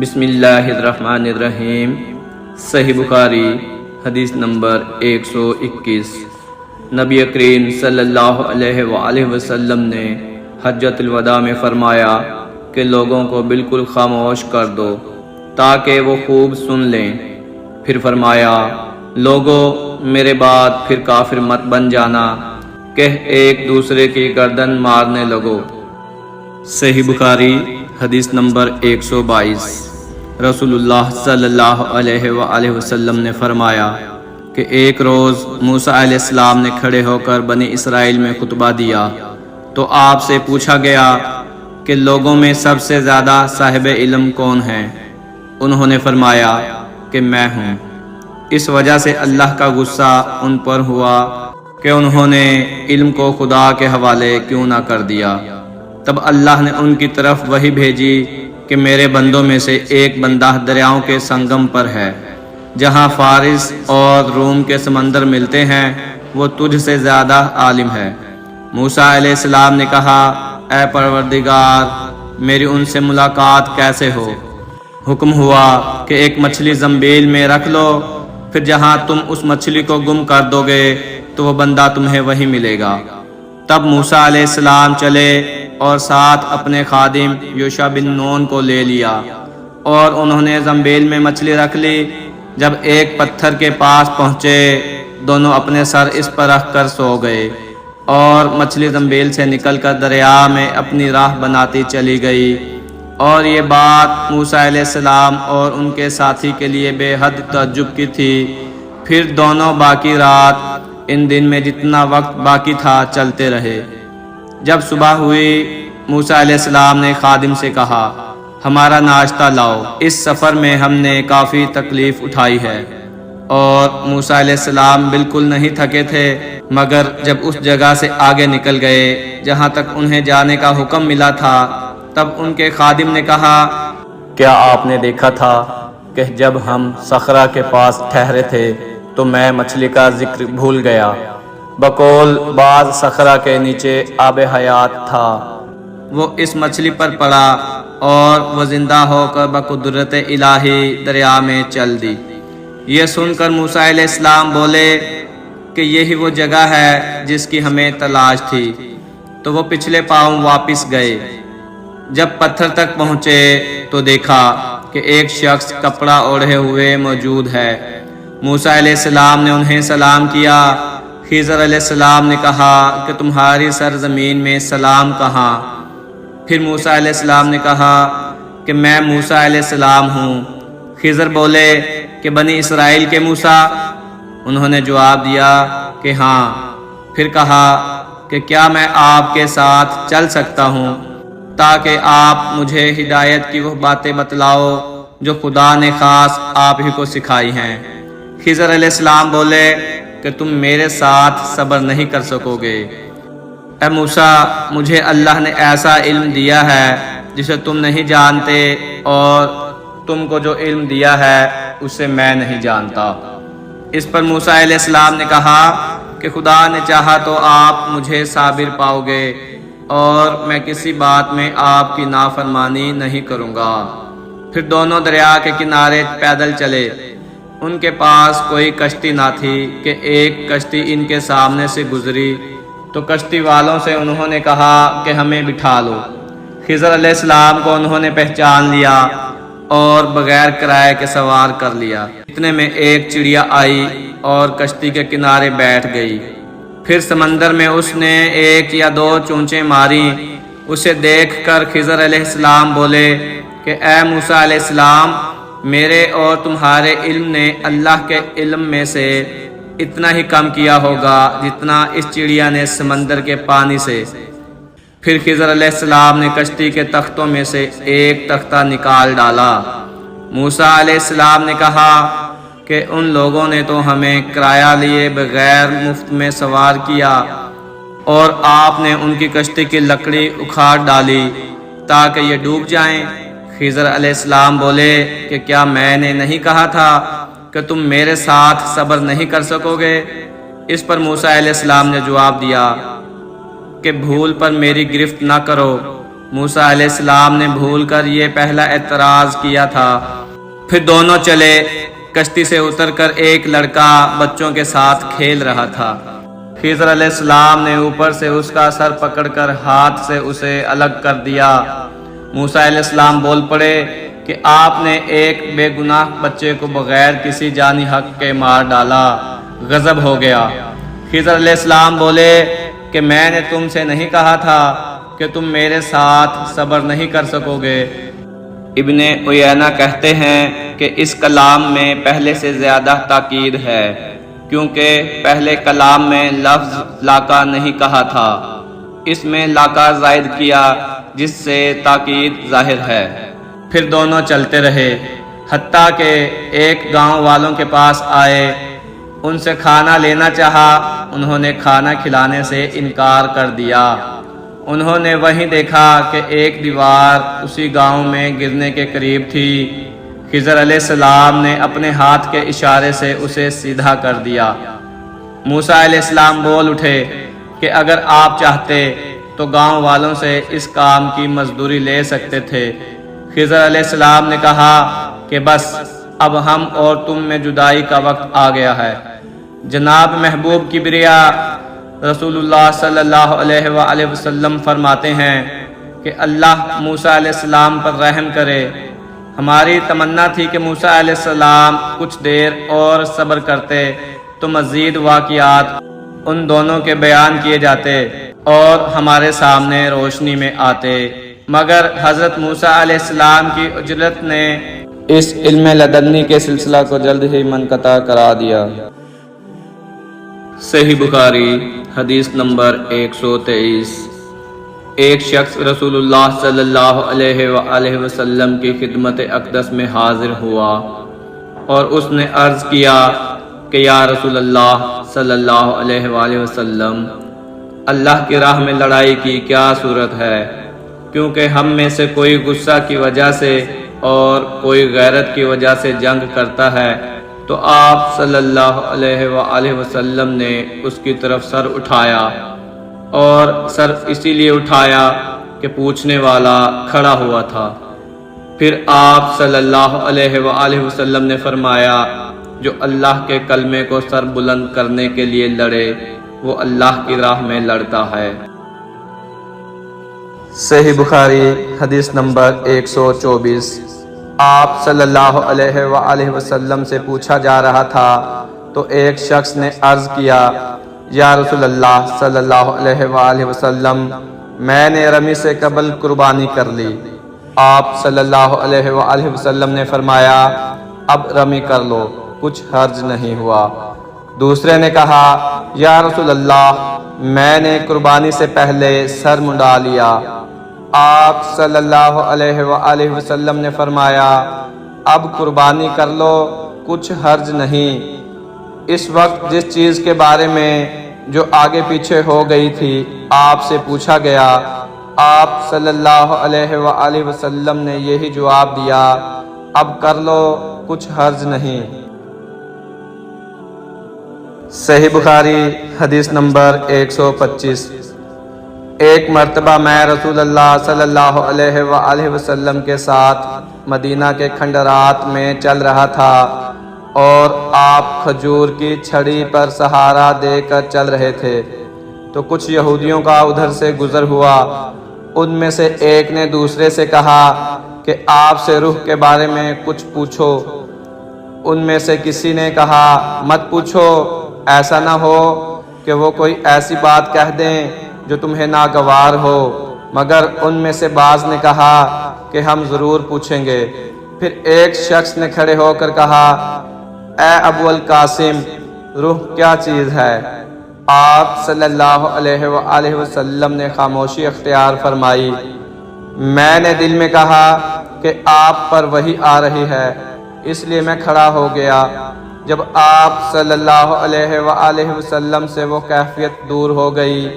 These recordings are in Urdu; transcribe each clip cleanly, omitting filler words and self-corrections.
بسم اللہ الرحمن الرحیم۔ صحیح بخاری حدیث نمبر 121۔ نبی کریم صلی اللہ علیہ وآلہ وسلم نے حجۃ الوداع میں فرمایا کہ لوگوں کو بالکل خاموش کر دو تاکہ وہ خوب سن لیں۔ پھر فرمایا، لوگوں میرے بعد پھر کافر مت بن جانا کہ ایک دوسرے کی گردن مارنے لگو۔ صحیح بخاری حدیث نمبر 122۔ رسول اللہ صلی اللہ علیہ وآلہ وسلم نے فرمایا کہ ایک روز موسیٰ علیہ السلام نے کھڑے ہو کر بنی اسرائیل میں خطبہ دیا تو آپ سے پوچھا گیا کہ لوگوں میں سب سے زیادہ صاحب علم کون ہیں؟ انہوں نے فرمایا کہ میں ہوں۔ اس وجہ سے اللہ کا غصہ ان پر ہوا کہ انہوں نے علم کو خدا کے حوالے کیوں نہ کر دیا۔ تب اللہ نے ان کی طرف وحی بھیجی کہ میرے بندوں میں سے ایک بندہ دریاؤں کے سنگم پر ہے، جہاں فارس اور روم کے سمندر ملتے ہیں، وہ تجھ سے زیادہ عالم ہے۔ موسیٰ علیہ السلام نے کہا، اے پروردگار، میری ان سے ملاقات کیسے ہو؟ حکم ہوا کہ ایک مچھلی زنبیل میں رکھ لو، پھر جہاں تم اس مچھلی کو گم کر دو گے تو وہ بندہ تمہیں وہی ملے گا۔ تب موسیٰ علیہ السلام چلے اور ساتھ اپنے خادم یوشع بن نون کو لے لیا، اور انہوں نے زنبیل میں مچھلی رکھ لی۔ جب ایک پتھر کے پاس پہنچے، دونوں اپنے سر اس پر رکھ کر سو گئے، اور مچھلی زنبیل سے نکل کر دریا میں اپنی راہ بناتی چلی گئی۔ اور یہ بات موسیٰ علیہ السلام اور ان کے ساتھی کے لیے بے حد تعجب کی تھی۔ پھر دونوں باقی رات ان دن میں جتنا وقت باقی تھا چلتے رہے۔ جب صبح ہوئی، موسیٰ علیہ السلام نے خادم سے کہا، ہمارا ناشتہ لاؤ، اس سفر میں ہم نے کافی تکلیف اٹھائی ہے۔ اور موسیٰ علیہ السلام بالکل نہیں تھکے تھے، مگر جب اس جگہ سے آگے نکل گئے جہاں تک انہیں جانے کا حکم ملا تھا، تب ان کے خادم نے کہا، کیا آپ نے دیکھا تھا کہ جب ہم صخرہ کے پاس ٹھہرے تھے تو میں مچھلی کا ذکر بھول گیا؟ بقول بعض صخرہ کے نیچے آب حیات تھا، وہ اس مچھلی پر پڑا اور وہ زندہ ہو کر بقدرت الہی دریا میں چل دی۔ یہ سن کر موسیٰ علیہ السلام بولے کہ یہی وہ جگہ ہے جس کی ہمیں تلاش تھی، تو وہ پچھلے پاؤں واپس گئے۔ جب پتھر تک پہنچے تو دیکھا کہ ایک شخص کپڑا اوڑھے ہوئے موجود ہے۔ موسیٰ علیہ السلام نے انہیں سلام کیا۔ خضر علیہ السلام نے کہا کہ تمہاری سرزمین میں سلام کہاں؟ پھر موسیٰ علیہ السلام نے کہا کہ میں موسیٰ علیہ السلام ہوں۔ خضر بولے کہ بنی اسرائیل کے موسیٰ؟ انہوں نے جواب دیا کہ ہاں۔ پھر کہا کہ کیا میں آپ کے ساتھ چل سکتا ہوں تاکہ آپ مجھے ہدایت کی وہ باتیں بتلاؤ جو خدا نے خاص آپ ہی کو سکھائی ہیں؟ خضر علیہ السلام بولے کہ تم میرے ساتھ صبر نہیں کر سکو گے۔ اے موسیٰ، مجھے اللہ نے ایسا علم دیا ہے جسے تم نہیں جانتے، اور تم کو جو علم دیا ہے اسے میں نہیں جانتا۔ اس پر موسیٰ علیہ السلام نے کہا کہ خدا نے چاہا تو آپ مجھے صابر پاؤ گے، اور میں کسی بات میں آپ کی نافرمانی نہیں کروں گا۔ پھر دونوں دریا کے کنارے پیدل چلے۔ ان کے پاس کوئی کشتی نہ تھی کہ ایک کشتی ان کے سامنے سے گزری تو کشتی والوں سے انہوں نے کہا کہ ہمیں بٹھا لو۔ خضر علیہ السلام کو انہوں نے پہچان لیا اور بغیر کرائے کے سوار کر لیا۔ اتنے میں ایک چڑیا آئی اور کشتی کے کنارے بیٹھ گئی۔ پھر سمندر میں اس نے ایک یا دو چونچیں ماری۔ اسے دیکھ کر خضر علیہ السلام بولے کہ اے موسیٰ علیہ السلام، میرے اور تمہارے علم نے اللہ کے علم میں سے اتنا ہی کم کیا ہوگا جتنا اس چڑیا نے سمندر کے پانی سے۔ پھر خضر علیہ السلام نے کشتی کے تختوں میں سے ایک تختہ نکال ڈالا۔ موسیٰ علیہ السلام نے کہا کہ ان لوگوں نے تو ہمیں کرایہ لیے بغیر مفت میں سوار کیا، اور آپ نے ان کی کشتی کی لکڑی اکھاڑ ڈالی تاکہ یہ ڈوب جائیں۔ خضر علیہ السلام بولے کہ کیا میں نے نہیں کہا تھا کہ تم میرے ساتھ صبر نہیں کر سکو گے؟ اس پر موسیٰ علیہ السلام نے جواب دیا کہ بھول پر میری گرفت نہ کرو، موسیٰ علیہ السلام نے بھول کر یہ پہلا اعتراض کیا تھا۔ پھر دونوں چلے۔ کشتی سے اتر کر ایک لڑکا بچوں کے ساتھ کھیل رہا تھا۔ خضر علیہ السلام نے اوپر سے اس کا سر پکڑ کر ہاتھ سے اسے الگ کر دیا۔ موسیٰ علیہ السلام بول پڑے کہ آپ نے ایک بے گناہ بچے کو بغیر کسی جانی حق کے مار ڈالا، غضب ہو گیا۔ خضر علیہ السلام بولے کہ میں نے تم سے نہیں کہا تھا کہ تم میرے ساتھ صبر نہیں کر سکو گے؟ ابن عیینہ کہتے ہیں کہ اس کلام میں پہلے سے زیادہ تاکید ہے، کیونکہ پہلے کلام میں لفظ لاقا نہیں کہا تھا، اس میں لاقا زائد کیا جس سے تاکید ظاہر ہے۔ پھر دونوں چلتے رہے، حتیٰ کہ ایک گاؤں والوں کے پاس آئے، ان سے کھانا لینا چاہا، انہوں نے کھانا کھلانے سے انکار کر دیا۔ انہوں نے وہیں دیکھا کہ ایک دیوار اسی گاؤں میں گرنے کے قریب تھی۔ خضر علیہ السلام نے اپنے ہاتھ کے اشارے سے اسے سیدھا کر دیا۔ موسیٰ علیہ السلام بول اٹھے کہ اگر آپ چاہتے تو گاؤں والوں سے اس کام کی مزدوری لے سکتے تھے۔ خضر علیہ السلام نے کہا کہ بس اب ہم اور تم میں جدائی کا وقت آ گیا ہے۔ جناب محبوب کبریا رسول اللہ صلی اللہ علیہ وآلہ وسلم فرماتے ہیں کہ اللہ موسیٰ علیہ السلام پر رحم کرے۔ ہماری تمنا تھی کہ موسیٰ علیہ السلام کچھ دیر اور صبر کرتے تو مزید واقعات ان دونوں کے بیان کیے جاتے اور ہمارے سامنے روشنی میں آتے، مگر حضرت موسیٰ علیہ السلام کی اجلت نے اس علم لدنی کے سلسلہ کو جلد ہی منقطع کرا دیا۔ صحیح بخاری حدیث نمبر 123۔ ایک شخص رسول اللہ صلی اللہ علیہ وآلہ وسلم کی خدمت اقدس میں حاضر ہوا اور اس نے عرض کیا کہ یا رسول اللہ صلی اللہ علیہ وآلہ وسلم، اللہ کی راہ میں لڑائی کی کیا صورت ہے؟ کیونکہ ہم میں سے کوئی غصہ کی وجہ سے اور کوئی غیرت کی وجہ سے جنگ کرتا ہے، تو آپ صلی اللہ علیہ وآلہ وسلم نے اس کی طرف سر اٹھایا، اور سر اسی لیے اٹھایا کہ پوچھنے والا کھڑا ہوا تھا۔ پھر آپ صلی اللہ علیہ وآلہ وسلم نے فرمایا، جو اللہ کے کلمے کو سر بلند کرنے کے لیے لڑے وہ اللہ کی راہ میں لڑتا ہے۔ صحیح بخاری حدیث نمبر 124۔ آپ صلی اللہ علیہ وآلہ وسلم سے پوچھا جا رہا تھا تو ایک شخص نے عرض کیا، یا رسول اللہ صلی اللہ علیہ وآلہ وسلم، میں نے رمی سے قبل قربانی کر لی۔ آپ صلی اللہ علیہ وآلہ وسلم نے فرمایا، اب رمی کر لو، کچھ حرج نہیں ہوا۔ دوسرے نے کہا، یا رسول اللہ، میں نے قربانی سے پہلے سر منڈا لیا۔ آپ صلی اللہ علیہ وآلہ وسلم نے فرمایا، اب قربانی کر لو، کچھ حرج نہیں۔ اس وقت جس چیز کے بارے میں جو آگے پیچھے ہو گئی تھی آپ سے پوچھا گیا، آپ صلی اللہ علیہ وآلہ وسلم نے یہی جواب دیا، اب کر لو، کچھ حرج نہیں۔ صحیح بخاری حدیث نمبر 125۔ ایک مرتبہ میں رسول اللہ صلی اللہ علیہ وآلہ وسلم کے ساتھ مدینہ کے کھنڈرات میں چل رہا تھا اور آپ کھجور کی چھڑی پر سہارا دے کر چل رہے تھے تو کچھ یہودیوں کا ادھر سے گزر ہوا۔ ان میں سے ایک نے دوسرے سے کہا کہ آپ سے روح کے بارے میں کچھ پوچھو۔ ان میں سے کسی نے کہا، مت پوچھو، ایسا نہ ہو کہ وہ کوئی ایسی بات کہہ دیں جو تمہیں ناگوار ہو۔ مگر ان میں سے بعض نے کہا کہ ہم ضرور پوچھیں گے۔ پھر ایک شخص نے کھڑے ہو کر کہا، اے ابو القاسم، روح کیا چیز ہے؟ آپ صلی اللہ علیہ وآلہ وسلم نے خاموشی اختیار فرمائی۔ میں نے دل میں کہا کہ آپ پر وحی آ رہی ہے، اس لیے میں کھڑا ہو گیا۔ جب آپ صلی اللہ علیہ وآلہ وسلم سے وہ کیفیت دور ہو گئی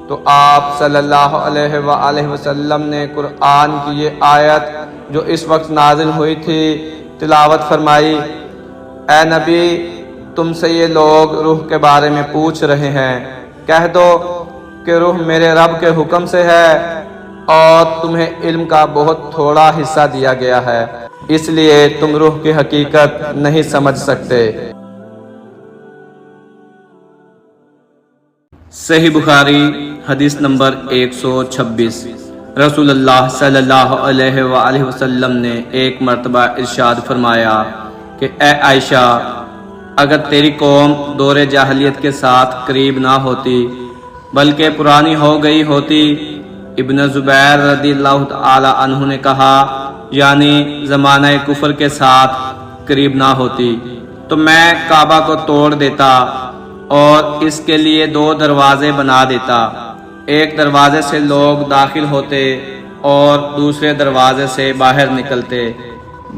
تو آپ صلی اللہ علیہ وآلہ وسلم نے قرآن کی یہ آیت جو اس وقت نازل ہوئی تھی تلاوت فرمائی، اے نبی، تم سے یہ لوگ روح کے بارے میں پوچھ رہے ہیں، کہہ دو کہ روح میرے رب کے حکم سے ہے، اور تمہیں علم کا بہت تھوڑا حصہ دیا گیا ہے، اس لیے تم روح کی حقیقت نہیں سمجھ سکتے۔ صحیح بخاری حدیث نمبر 126۔ رسول اللہ صلی اللہ علیہ وآلہ وسلم نے ایک مرتبہ ارشاد فرمایا کہ اے عائشہ، اگر تیری قوم دور جاہلیت کے ساتھ قریب نہ ہوتی بلکہ پرانی ہو گئی ہوتی، ابن زبیر رضی اللہ تعالی عنہ نے کہا، یعنی زمانہ کفر کے ساتھ قریب نہ ہوتی، تو میں کعبہ کو توڑ دیتا اور اس کے لیے 2 دروازے بنا دیتا، ایک دروازے سے لوگ داخل ہوتے اور دوسرے دروازے سے باہر نکلتے۔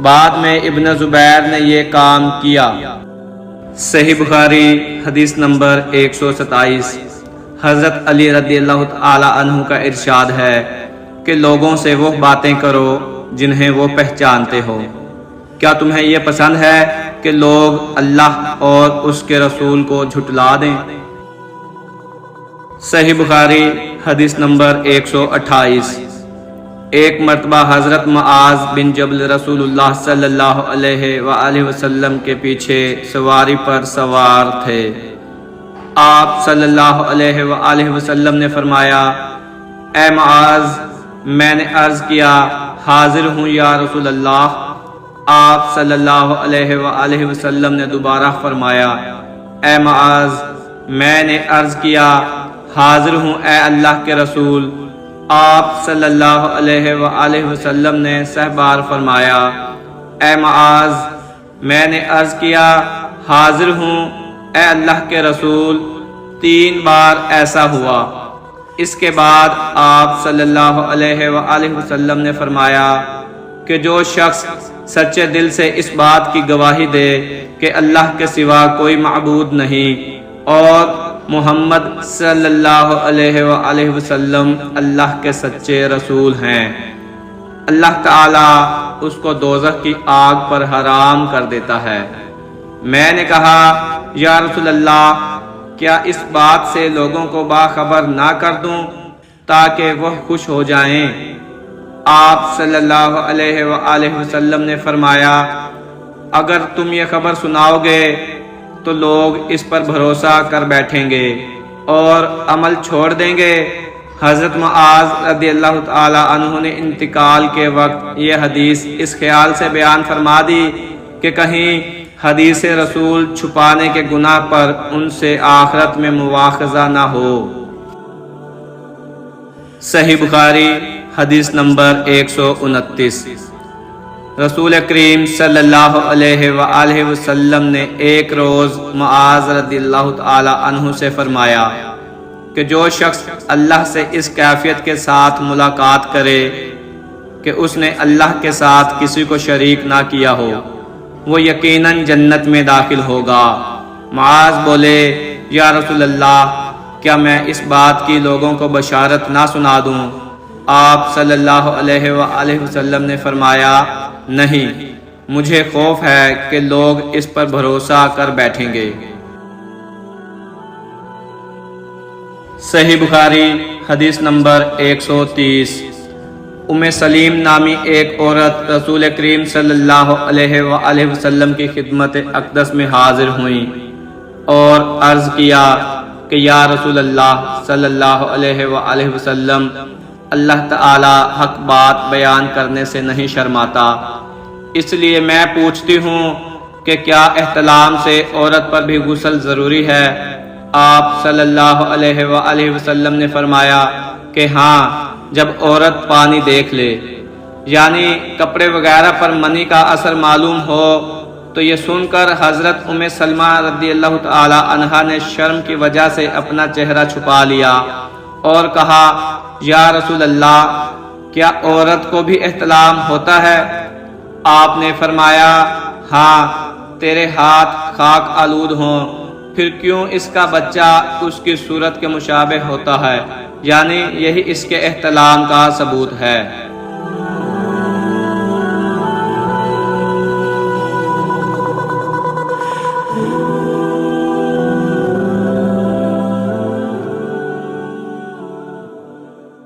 بعد میں ابن زبیر نے یہ کام کیا۔ صحیح بخاری حدیث نمبر 127۔ حضرت علی رضی اللہ تعالی عنہ کا ارشاد ہے کہ لوگوں سے وہ باتیں کرو جنہیں وہ پہچانتے ہو۔ کیا تمہیں یہ پسند ہے کہ لوگ اللہ اور اس کے رسول کو جھٹلا دیں؟ صحیح بخاری حدیث نمبر 128۔ ایک مرتبہ حضرت معاذ بن جبل رسول اللہ صلی اللہ علیہ وآلہ وسلم کے پیچھے سواری پر سوار تھے۔ آپ صلی اللہ علیہ وآلہ وسلم نے فرمایا، اے معاذ، میں نے عرض کیا، حاضر ہوں یا رسول اللہ۔ آپ صلی اللہ علیہ وآلہ وسلم نے دوبارہ فرمایا، اے معاذ، میں نے عرض کیا، حاضر ہوں اے اللہ کے رسول۔ آپ صلی اللہ علیہ وآلہ وسلم نے 7 بار فرمایا، اے معاذ، میں نے عرض کیا، حاضر ہوں اے اللہ کے رسول۔ 3 بار ایسا ہوا۔ اس کے بعد آپ صلی اللہ علیہ وآلہ وسلم نے فرمایا کہ جو شخص سچے دل سے اس بات کی گواہی دے کہ اللہ کے سوا کوئی معبود نہیں اور محمد صلی اللہ علیہ وآلہ وسلم اللہ کے سچے رسول ہیں، اللہ تعالیٰ اس کو دوزخ کی آگ پر حرام کر دیتا ہے۔ میں نے کہا، یا رسول اللہ، کیا اس بات سے لوگوں کو باخبر نہ کر دوں تاکہ وہ خوش ہو جائیں؟ آپ صلی اللہ علیہ وآلہ وسلم نے فرمایا، اگر تم یہ خبر سناؤ گے تو لوگ اس پر بھروسہ کر بیٹھیں گے اور عمل چھوڑ دیں گے۔ حضرت معاذ رضی اللہ تعالی عنہ نے انتقال کے وقت یہ حدیث اس خیال سے بیان فرما دی کہ کہیں حدیث رسول چھپانے کے گناہ پر ان سے آخرت میں مواخذہ نہ ہو۔ صحیح بخاری حدیث نمبر 129۔ رسول کریم صلی اللہ علیہ وآلہ وسلم نے ایک روز معاذ رضی اللہ تعالی عنہ سے فرمایا کہ جو شخص اللہ سے اس کیفیت کے ساتھ ملاقات کرے کہ اس نے اللہ کے ساتھ کسی کو شریک نہ کیا ہو، وہ یقیناً جنت میں داخل ہوگا۔ معاذ بولے، یا رسول اللہ، کیا میں اس بات کی لوگوں کو بشارت نہ سنا دوں؟ آپ صلی اللہ علیہ وآلہ وسلم نے فرمایا، نہیں، مجھے خوف ہے کہ لوگ اس پر بھروسہ کر بیٹھیں گے۔ صحیح بخاری حدیث نمبر 130۔ ام سلیم نامی ایک عورت رسول کریم صلی اللہ علیہ وآلہ وسلم کی خدمت اقدس میں حاضر ہوئیں اور عرض کیا کہ یا رسول اللہ صلی اللہ علیہ وآلہ وسلم، اللہ تعالی حق بات بیان کرنے سے نہیں شرماتا، اس لیے میں پوچھتی ہوں کہ کیا احتلام سے عورت پر بھی غسل ضروری ہے؟ آپ صلی اللہ علیہ وآلہ وسلم نے فرمایا کہ ہاں، جب عورت پانی دیکھ لے، یعنی کپڑے وغیرہ پر منی کا اثر معلوم ہو۔ تو یہ سن کر حضرت ام سلمہ رضی اللہ تعالی عنہا نے شرم کی وجہ سے اپنا چہرہ چھپا لیا اور کہا، یا رسول اللہ، کیا عورت کو بھی احتلام ہوتا ہے؟ آپ نے فرمایا، ہاں، تیرے ہاتھ خاک آلود ہوں، پھر کیوں اس کا بچہ اس کی صورت کے مشابہ ہوتا ہے، یعنی یہی اس کے احتلام کا ثبوت ہے۔